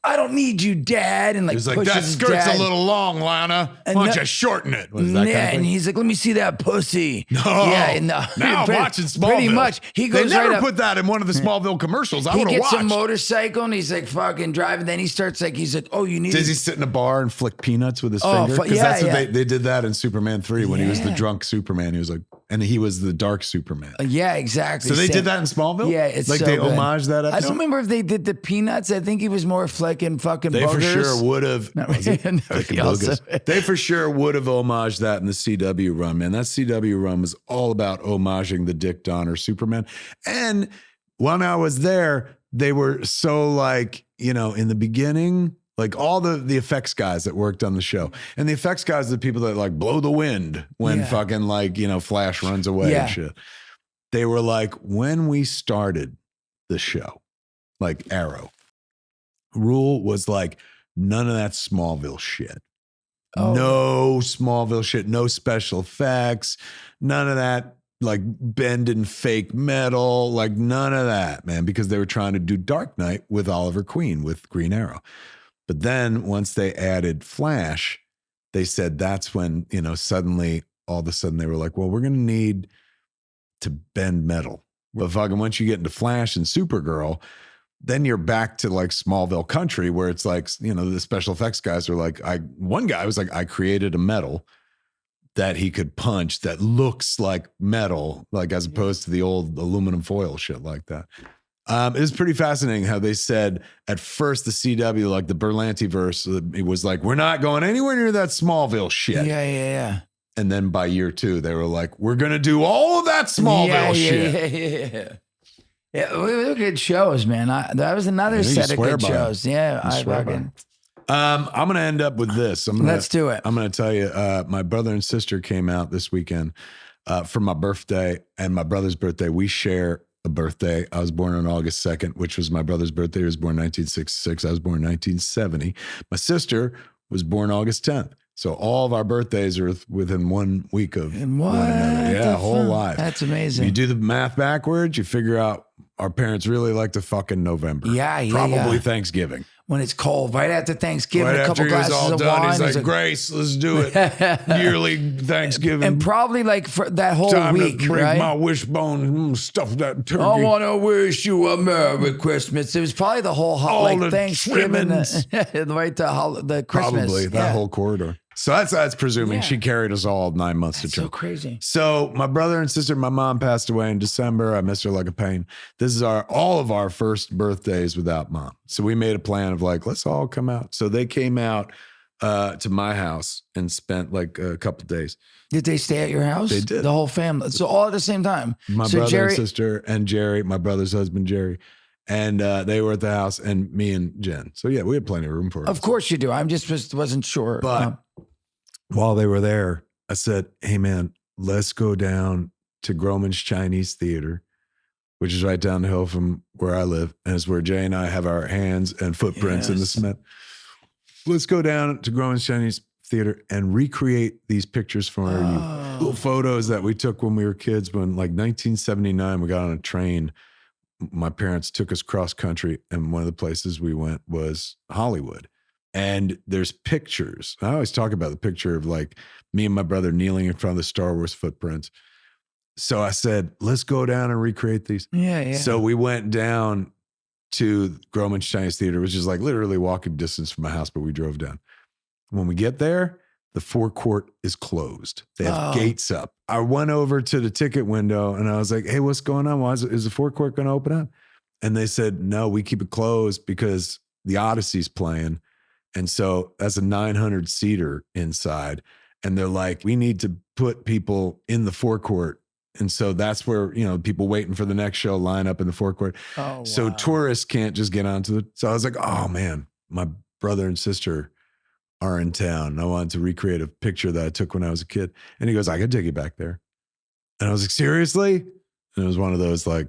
I don't need you, Dad. And like, he was like, that skirt's a little long, Lana. Why don't you shorten it? What is that kind of thing? And he's like, let me see that pussy. No. Yeah, now I'm watching Smallville. Pretty much. He goes they never right put that in one of the Smallville commercials. I would have watched. He gets a motorcycle and he's like fucking driving. Then he starts like, he's like, oh, you need. Does he sit in a bar and flick peanuts with his finger? Because that's what they did that in Superman 3 when he was the drunk Superman. He was like, and he was the dark Superman. Yeah, exactly. So they did that in Smallville? Yeah, it's like so they good. homaged that episode? I don't remember if they did the peanuts. I think he was more flicking fucking They boogers. for sure would have. No, They for sure would have homaged that in the CW run, man. That CW run was all about homaging the Dick Donner Superman. And when I was there, they were so like, you know, in the beginning, like all the effects guys that worked on the show. And the effects guys are the people that like blow the wind when fucking like, you know, Flash runs away and shit. They were like, when we started the show, like Arrow, rule was like, none of that Smallville shit. Oh. No Smallville shit. No special effects. None of that like bending fake metal. Like none of that, man, because they were trying to do Dark Knight with Oliver Queen, with Green Arrow. But then once they added Flash, they said that's when, you know, suddenly, all of a sudden they were like, well, we're going to need to bend metal. But fucking once you get into Flash and Supergirl, then you're back to like Smallville country where it's like, you know, the special effects guys are like, one guy was like, I created a metal that he could punch that looks like metal, like as opposed to the old aluminum foil shit like that. It was pretty fascinating how they said at first the CW, like the Berlanti-verse, it was like, we're not going anywhere near that Smallville shit. Yeah. And then by year 2, they were like, we're going to do all of that Smallville shit. Yeah, they were good shows, man. That was another set of good shows. Yeah, I fucking. I'm going to end up with this. Let's do it. I'm going to tell you, my brother and sister came out this weekend for my birthday and my brother's birthday. We share a birthday. I was born on August 2nd, which was my brother's birthday. He was born in 1966. I was born in 1970. My sister was born August 10th. So all of our birthdays are within 1 week of one another. Yeah, whole life. That's amazing. You do the math backwards, you figure out our parents really like to fuck in November. Yeah. Probably Thanksgiving. When it's cold, right after Thanksgiving, right a couple after glasses all of done, wine. He's like, Grace, let's do it. Yearly Thanksgiving. And probably like for that whole Time week, to break right? my wishbone, stuff that turkey. I want to wish you a Merry Christmas. It was probably the whole like Thanksgiving, right? The Christmas. Probably that whole corridor. So that's presuming she carried us all 9 months to term. So crazy. So my brother and sister, my mom passed away in December. I miss her like a pain. This is all of our first birthdays without mom. So we made a plan of like, let's all come out. So they came out to my house and spent like a couple of days. Did they stay at your house? They did. The whole family. So all at the same time. My brother and sister and Jerry, my brother's husband, Jerry. And they were at the house and me and Jen. So yeah, we had plenty of room for us. Of course you do. I'm just wasn't sure. But while they were there, I said, hey man, let's go down to Groman's Chinese Theater, which is right down the hill from where I live. And it's where Jay and I have our hands and footprints in the cement. Let's go down to Groman's Chinese Theater and recreate these pictures from our youth. Little photos that we took when we were kids. When like 1979, we got on a train. My parents took us cross country, and one of the places we went was Hollywood. And there's pictures. I always talk about the picture of like me and my brother kneeling in front of the Star Wars footprints. So I said, let's go down and recreate these. Yeah. So we went down to Groman's Chinese Theater, which is like literally walking distance from my house, but we drove down. When we get there, the forecourt is closed. They have gates up. I went over to the ticket window and I was like, hey, what's going on? Is the forecourt going to open up? And they said, no, we keep it closed because the Odyssey's playing. And so that's a 900-seater inside. And they're like, we need to put people in the forecourt. And so that's where, you know, people waiting for the next show line up in the forecourt. So tourists can't just get onto it. So I was like, oh man, my brother and sister are in town. And I wanted to recreate a picture that I took when I was a kid. And he goes, I could take you back there. And I was like, seriously? And it was one of those like,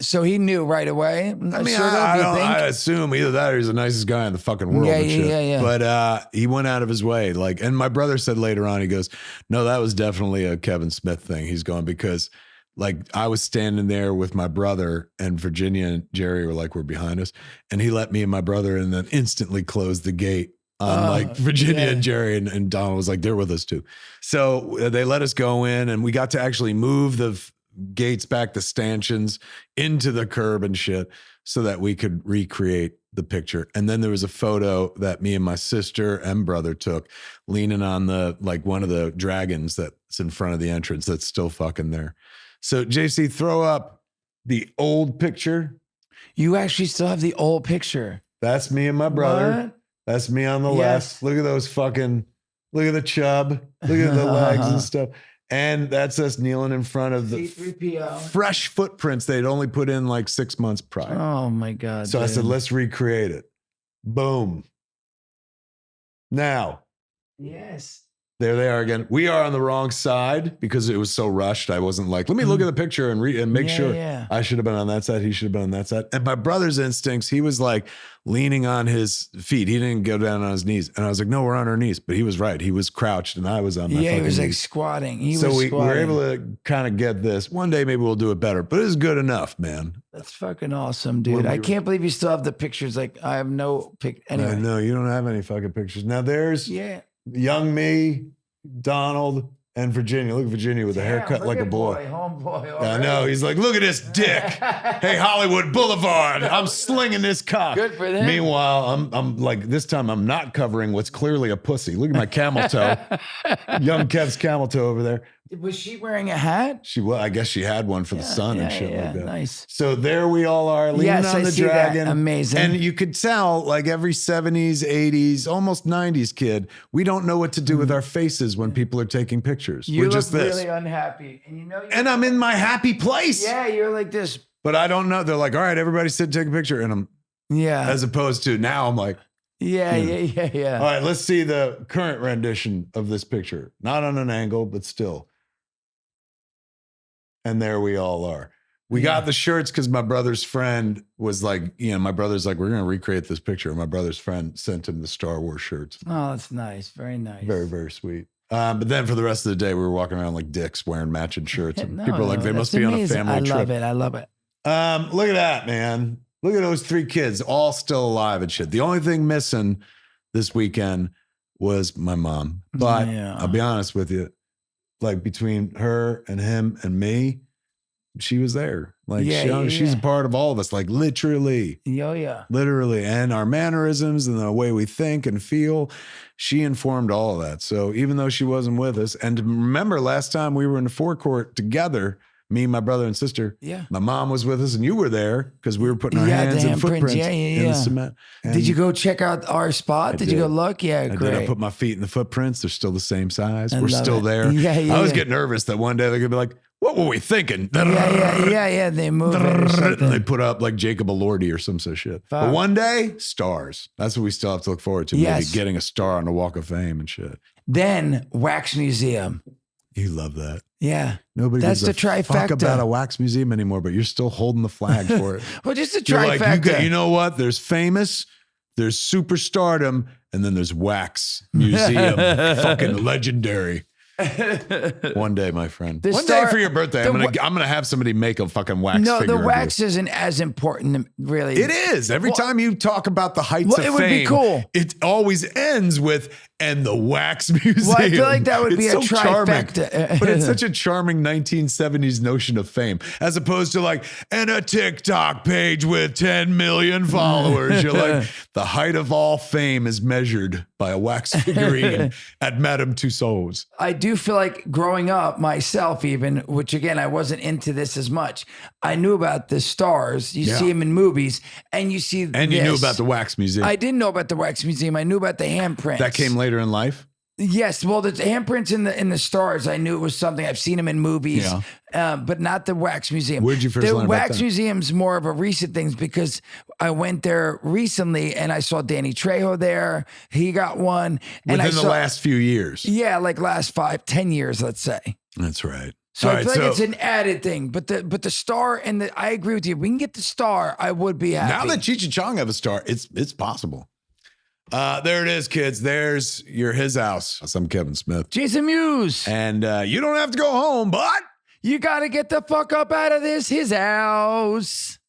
so he knew right away. I mean, I assume either that or he's the nicest guy in the fucking world. Yeah. But he went out of his way. Like, and my brother said later on, he goes, no, that was definitely a Kevin Smith thing. He's going because like I was standing there with my brother and Virginia and Jerry were behind us. And he let me and my brother and then instantly closed the gate on like Virginia and Jerry and Donald was like, they're with us too. So they let us go in and we got to actually move the gates back, the stanchions into the curb and shit so that we could recreate the picture. And then there was a photo that me and my sister and brother took leaning on the, like one of the dragons that's in front of the entrance that's still fucking there. So JC, throw up the old picture. You actually still have the old picture. That's me and my brother. What? That's me on the left. Look at those look at the chub. Look at the legs and stuff. And that's us kneeling in front of the fresh footprints they'd only put in like 6 months prior. Oh my God. So dude. I said, let's recreate it. Boom. Now. Yes. There they are again. We are on the wrong side because it was so rushed. I wasn't like, let me look at the picture and make sure. Yeah. I should have been on that side. He should have been on that side. And my brother's instincts, he was like leaning on his feet. He didn't go down on his knees. And I was like, no, we're on our knees. But he was right. He was crouched and I was on my fucking he was like knees. squatting. We were able to kind of get this. One day maybe we'll do it better. But it's good enough, man. That's fucking awesome, dude. I can't believe you still have the pictures. Like I have no pic. Anyway. No, you don't have any fucking pictures. Now there's young me, Donald, and Virginia. Look at Virginia with a haircut like a boy. Homeboy. I know. He's like, look at this dick. Hey, Hollywood Boulevard. I'm slinging this cock. Good for them. Meanwhile, I'm like, this time I'm not covering what's clearly a pussy. Look at my camel toe. Young Kev's camel toe over there. Was she wearing a hat? I guess she had one for the sun and shit like that. Nice. So there we all are leaning on the dragon. That. Amazing. And you could tell, like every 70s, 80s, almost 90s kid, we don't know what to do with our faces when people are taking pictures. You We're look just this. really unhappy. And I'm in my happy place. Yeah, you're like this. But I don't know. They're like, all right, everybody sit, take a picture. And I'm, as opposed to now I'm like, yeah. All right, let's see the current rendition of this picture. Not on an angle, but still. And there we all are. We got the shirts because my brother's friend was like, my brother's like, we're going to recreate this picture. My brother's friend sent him the Star Wars shirts. Oh, that's nice. Very nice. Very, very sweet. But then for the rest of the day, we were walking around like dicks wearing matching shirts. And people are like, they must be amazing. On a family trip. I love it. Look at that, man. Look at those 3 kids, all still alive and shit. The only thing missing this weekend was my mom. But I'll be honest with you. Like between her and him and me, she was there. Like she's a part of all of us, like literally. Literally. And our mannerisms and the way we think and feel, she informed all of that. So even though she wasn't with us, and remember last time we were in the forecourt together, me, my brother and sister, my mom was with us and you were there because we were putting our hands and footprints in the cement. And did you go check out our spot? Did you go look? Yeah, great. I put my feet in the footprints. They're still the same size. We're still there. I was getting nervous that one day they're going to be like, what were we thinking? Yeah. They move it or something. They put up like Jacob Elordi or some such shit. But one day, stars. That's what we still have to look forward to. Maybe getting a star on the Walk of Fame and shit. Then Wax Museum. You love that. Yeah. Nobody That's gives the a trifecta. fuck about a wax museum anymore, but you're still holding the flag for it. Well, just the trifecta. Like, you know what? There's famous, there's superstardom, and then there's wax museum. Fucking legendary. One day, my friend. One day for your birthday, I'm gonna have somebody make a fucking wax figure. No, the wax isn't as important, really. It is. Every time you talk about the heights of fame, it would be cool. It always ends with "and the wax museum." Well, I feel like that would be a trifecta. But it's such a charming 1970s notion of fame, as opposed to like, and a TikTok page with 10 million followers. You're like, the height of all fame is measured by a wax figurine at Madame Tussauds. I do feel like growing up myself, even, which again, I wasn't into this as much. I knew about the stars. You see them in movies, and you see. And you knew about the wax museum. I didn't know about the wax museum. I knew about the handprints. That came later in life. Yes, well, the handprints in the stars, I knew it was something. I've seen them in movies, but not the Wax Museum. Where'd you first learn The about Wax that? Museum's more of a recent thing because I went there recently and I saw Danny Trejo there. He got one. And Within the last few years. Yeah, like last 5-10 years, let's say. That's right. So All I feel right, like it's an added thing, but the star and I agree with you. If we can get the star, I would be happy. Now that Cheech and Chong have a star, it's possible. There it is, kids. There's your Hizzouse. I'm Kevin Smith. Jason Mewes. And you don't have to go home, but You got to get the fuck up out of this, his house.